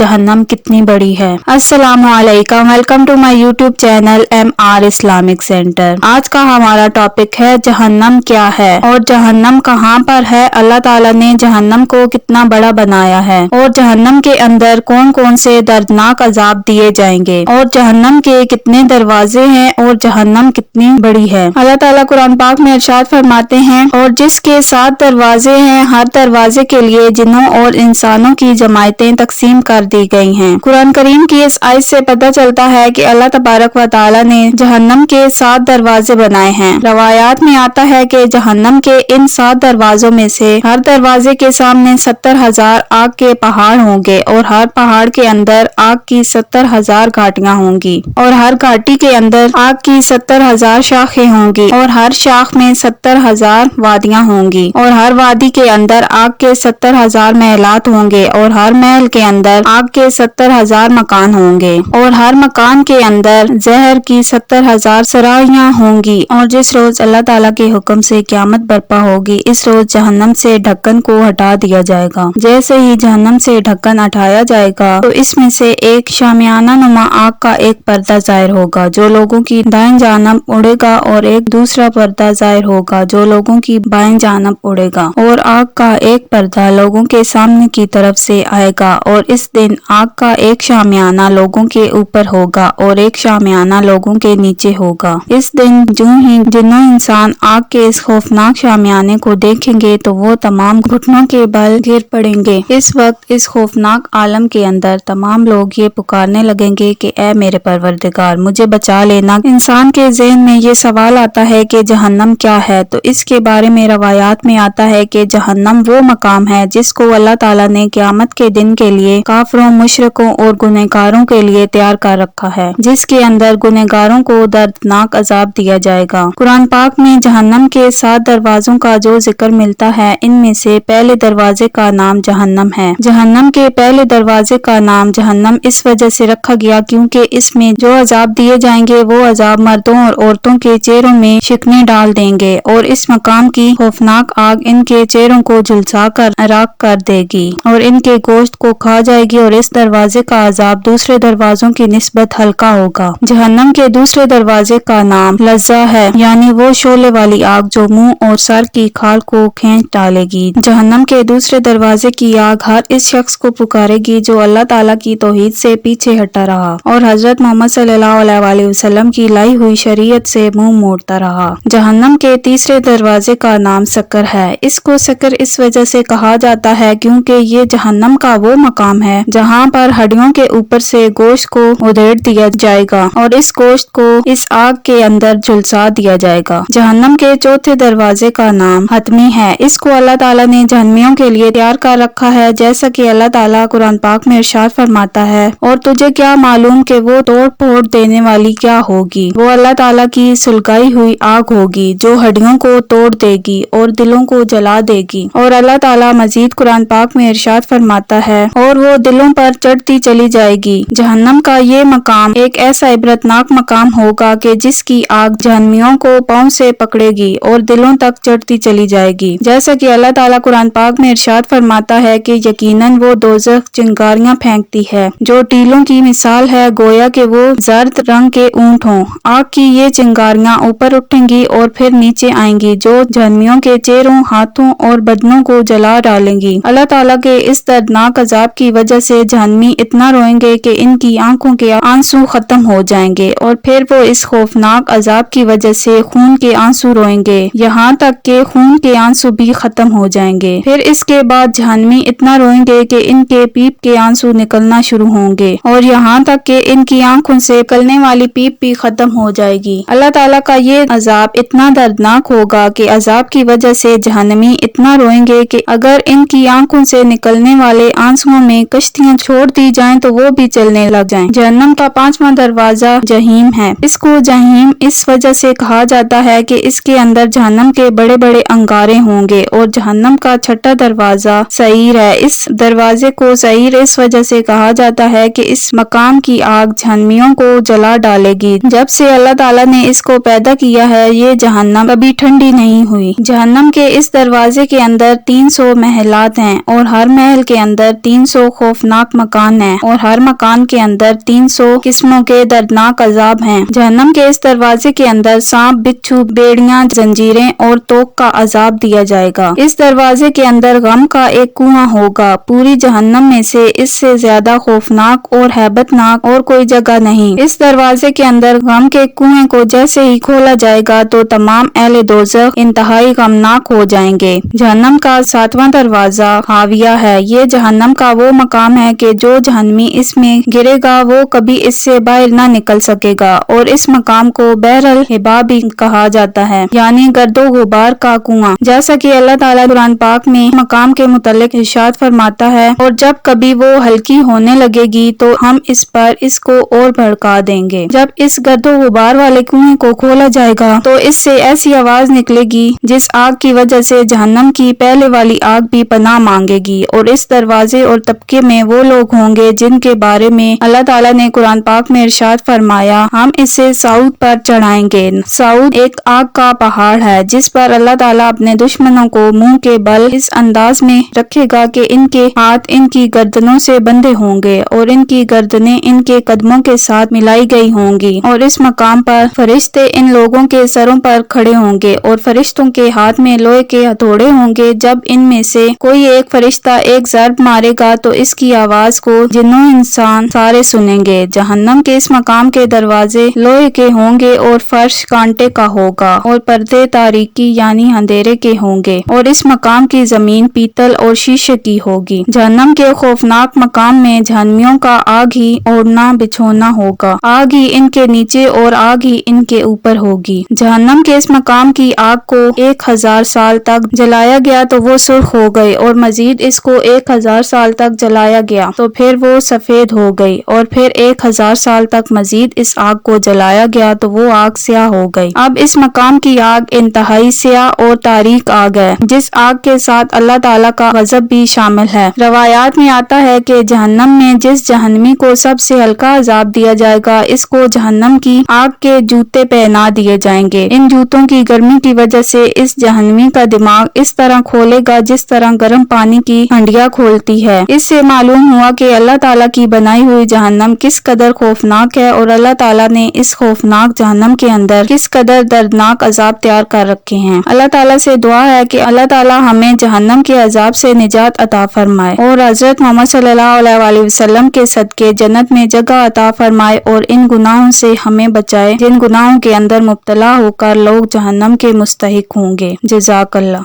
जहन्नम कितनी बड़ी है। अस्सलामुअलैकुम, welcome to my YouTube channel MR Islamic centre. आज का हमारा टॉपिक है जहन्नम क्या है और जहन्नम कहाँ पर है, अल्लाह ताला ने जहन्नम को कितना बड़ा बनाया है और जहन्नम के अंदर कौन कौन से दर्दनाक अजाब दिए जाएंगे और जहन्नम के कितने दरवाजे हैं और जहन्नम कितनी बड़ी है। अल्लाह ताला कुरान पाक में इरशाद फरमाते हैं, और जिसके 7 दरवाजे हैं, हर दरवाजे के लिए जिन्नों और इंसानों की जमायतें तकसीम कर दी गई हैं। कुरान करीम की इस आयत से पता चलता है कि अल्लाह तबारक व तआला ने जहन्नम के 7 दरवाजे बनाए हैं। रवायात में आता है कि जहन्नम के इन 7 दरवाजों में से हर दरवाजे के सामने 70,000 आग के पहाड़ होंगे और हर पहाड़ के अंदर आग की 70,000 घाटियां होंगी और हर घाटी के अंदर आग की 70,000 शाखें होंगी और हर शाख में 70,000 वादियां होंगी और हर वादी के अंदर आग के 70,000 महलात होंगे और हर महल के अंदर आग के 70,000 मकान होंगे और हर मकान के अंदर जहर की 70,000 सराहियां होंगी। और जिस रोज अल्लाह ताला के हुक्म से क़यामत बर्पा होगी, इस रोज जहन्नम से ढक्कन को हटा दिया जाएगा। जैसे ही जहन्नम से ढक्कन हटाया जाएगा तो इसमें से एक शामियाना नुमा आग का एक पर्दा जाहिर होगा जो लोगों की दाएं जानब उड़ेगा और एक दूसरा पर्दा जाहिर होगा जो लोगों की बाएं जानब उड़ेगा और आग का एक पर्दा लोगों के सामने की तरफ से आएगा। और इस दिन आग का एक शामियाना लोगों के ऊपर होगा और एक शामियाना लोगों के नीचे होगा। इस दिन जो ही जिन्नों इंसान आग के इस खौफनाक शामियाने को देखेंगे तो वो तमाम घुटनों के बल गिर पड़ेंगे। इस वक्त इस खौफनाक आलम के अंदर तमाम लोग ये पुकारने लगेंगे कि ऐ मेरे परवरदिगार, मुझे बचा लेना। इंसान के ज़हन में ये सवाल आता है कि जहन्नम क्या है, तो इसके बारे में रवायात में आता है कि जहन्नम वो मकाम है जिसको अल्लाह ताला ने क़यामत के दिन के लिए काफिरों, मुशरिकों और गुनहगारों के लिए तैयार कर रखा है, जिसके अंदर गुनहगारों को दर्दनाक अजाब दिया जाएगा। कुरान पाक में जहन्नम के 7 दरवाजों का जो जिक्र मिलता है, इनमें से पहले दरवाजे का नाम जहन्नम है। जहन्नम के पहले दरवाजे का नाम जहन्नम इस वजह से रखा गया क्योंकि इसमें जो अजाब दिए जाएंगे वो अजाब मर्दों और औरतों के चेहरों में शिकने डाल देंगे और इस मकाम की खौफनाक आग इनके चेहरों को झुलसा कर राख कर देगी और इनके गोश्त को खा जाएगी और इस दरवाजे का अजाब दूसरे दरवाजों की निस्बत हल्का होगा। जहन्नम के दूसरे दरवाजे का नाम लज्जा है, यानी वो शोले वाली आग जो मुंह और सर की खाल को खींच डालेगी। जहन्नम के दूसरे दरवाजे की आग हर इस शख्स को पुकारेगी जो अल्लाह ताला की तौहीद से पीछे हटा रहा और हजरत मोहम्मद सल्लल्लाहु अलैहि वसल्लम की लाई हुई शरीयत से मुंह मोड़ता रहा। जहन्नम के तीसरे दरवाजे का नाम सकर है। इसको सकर इस वजह से कहा जाता है क्योंकि ये जहन्नम का वो मकाम है जहाँ पर हड्डियों के ऊपर से गोश्त को उधेड़ दिया जाएगा और इस गोश्त को इस आग के अंदर झुलसा दिया जाएगा। जहन्नम के चौथे दरवाजे का नाम हतमी है। इसको अल्लाह ताला ने जहन्नमियों के लिए तैयार कर रखा है, जैसा कि अल्लाह ताला कुरान पाक में इरशाद फरमाता है, और तुझे क्या मालूम कि वो तोड़ फोड़ देने वाली क्या होगी। वो अल्लाह ताला की सुलगाई हुई आग होगी जो हड्डियों को तोड़ देगी और दिलों को जला देगी। और अल्लाह ताला मजीद कुरान पाक में इरशाद फरमाता है, और वो दिलों पर चढ़ती चली जाएगी। जहन्नम का ये मकाम एक ऐसा इबरतनाक मकाम होगा कि जिसकी आग जहन्नमियों को पांव से पकड़ेगी और दिलों तक चढ़ती चली जाएगी। जैसा कि अल्लाह ताला कुरान पाक में इरशाद फरमाता है कि यकीनन वो दोज़ख चिंगारियां फेंकती है जो टीलों की मिसाल है, गोया कि वो जर्द रंग के ऊंट हों। आग की ये चिंगारियां ऊपर उठेंगी और फिर नीचे आएंगी जो जहन्नमियों के चेहरों, हाथों और बदनों को जला डालेंगी। अल्लाह ताला के इस दर्दनाक अजाब की वजह से जहन्नमी इतना रोएंगे कि इनकी आंखों के आंसू खत्म हो जाएंगे और फिर वो इस खौफनाक अजाब की वजह से खून के आंसू रोएंगे, यहाँ तक के खून के आंसू भी खत्म हो जाएंगे। फिर इसके बाद जहन्नमी इतना रोएंगे कि इनके पीप के आंसू निकलना शुरू होंगे और यहाँ तक कि इनकी आंखों से निकलने वाली पीप भी खत्म हो जाएगी। अल्लाह ताला का ये अजाब इतना दर्दनाक होगा कि अजाब की वजह से जहन्नमी इतना रोएंगे कि अगर इनकी आंखों से निकलने वाले आंसुओं में कश्तियां छोड़ दी जाएं तो वो भी चलने लग जाएं। जहन्नम का 5वां दरवाजा जहीम है। इसको जहीम इस वजह से कहा जाता है कि इसके अंदर जहन्नम के बड़े बड़े अंगारे होंगे। और जहन्नम का 6वां दरवाजा सईर है। इस दरवाजे को सईर इस वजह से कहा जाता है कि इस मकाम की आग जहन्नमियों को जला डालेगी। जब से अल्लाह ताला ने इसको पैदा किया है ये जहन्नम कभी ठंडी नहीं हुई। जहन्नम के इस दरवाजे के अंदर 300 महलात हैं और हर महल के अंदर 300 खौफनाक खतरनाक मकान है और हर मकान के अंदर 300 किस्मों के दर्दनाक अजाब हैं। जहन्नम के इस दरवाजे के अंदर सांप, बिच्छू, बेड़ियां, जंजीरें और तोक का अजाब दिया जाएगा। इस दरवाजे के अंदर गम का एक कुआं होगा। पूरी जहन्नम में से इससे ज्यादा खौफनाक और हैबतनाक और कोई जगह नहीं। इस दरवाजे के अंदर गम के कुएं को जैसे ही खोला जाएगा तो तमाम अहले दोज़ख इंतहाई गमनाक हो जाएंगे। जहन्नम का 7वां दरवाजा हाविया है। ये जहन्नम का वो मकाम है कि जो जहन्नमी इसमें गिरेगा वो कभी इससे बाहर न निकल सकेगा और इस मकाम को बहरल हिबा भी कहा जाता है, यानी गर्दो गुबार का कुआं। जैसा कि अल्लाह ताला कुरान पाक में मकाम के मुतल्लिक इरशाद फरमाता है, और जब कभी वो हल्की होने लगेगी तो हम इस पर इसको और भड़का देंगे। जब इस गर्दो गुबार वाले कुएं को खोला जाएगा तो इससे ऐसी आवाज निकलेगी जिस आग की वजह से जहन्नम की पहले वाली आग भी पनाह मांगेगी। और इस दरवाजे और तबके में वो लोग होंगे जिनके बारे में अल्लाह ताला ने कुरान पाक में इरशाद फरमाया, हम इसे साउद पर चढ़ाएंगे। साउद एक आग का पहाड़ है जिस पर अल्लाह ताला अपने दुश्मनों को मुंह के बल इस अंदाज में रखेगा कि इनके हाथ इनकी गर्दनों से बंधे होंगे और इनकी गर्दनें इनके कदमों के साथ मिलाई गई होंगी। और इस मकाम पर फरिश्ते इन लोगों के सरों पर खड़े होंगे और फरिश्तों के हाथ में लोहे के हथौड़े होंगे। जब इनमें से कोई एक फरिश्ता एक ज़र्ब मारेगा तो इसकी आवाज को जिन्नों इंसान सारे सुनेंगे। जहन्नम के इस मकाम के दरवाजे लोहे के होंगे और फर्श कांटे का होगा और पर्दे तारीकी यानी अंधेरे के होंगे और इस मकाम की जमीन पीतल और शीशे की होगी। जहन्नम के खौफनाक मकाम में जहन्नमियों का आग ही ओढ़ना बिछोना होगा। आग ही इनके नीचे और आग ही इनके ऊपर होगी। जहन्नम के इस मकाम की आग को 1000 साल तक जलाया गया तो वो सुर्ख हो गई और मजीद इसको 1000 साल तक जलाया गया तो फिर वो सफेद हो गई और फिर 1000 साल तक मजीद इस आग को जलाया गया तो वो आग स्याह हो गई। अब इस मकाम की आग इंतहाई स्याह और तारीक आग है जिस आग के साथ अल्लाह ताला का गजब भी शामिल है। रवायात में आता है कि जहन्नम में जिस जहन्नमी को सबसे हल्का अजाब दिया जाएगा इसको जहन्नम की आग के जूते पहना दिए जाएंगे। इन जूतों की गर्मी की वजह से इस जहन्नमी का दिमाग इस तरह खोलेगा जिस तरह गर्म पानी की हंडिया खोलती है। इससे मालूम हुआ कि अल्लाह ताला की बनाई हुई जहन्नम किस कदर खौफनाक है और अल्लाह ताला ने इस खौफनाक जहन्नम के अंदर किस कदर दर्दनाक अजाब तैयार कर रखे हैं। अल्लाह ताला से दुआ है कि अल्लाह ताला हमें जहन्नम के अजाब से निजात अता फरमाए और हजरत मोहम्मद सल्लल्लाहु अलैहि वसल्लम के सदके जन्नत में जगह अता फरमाए और इन गुनाहों से हमें बचाए जिन गुनाहों के अंदर मुब्तला होकर लोग जहन्नम के मुस्तहिक होंगे। जज़ाकल्लाह।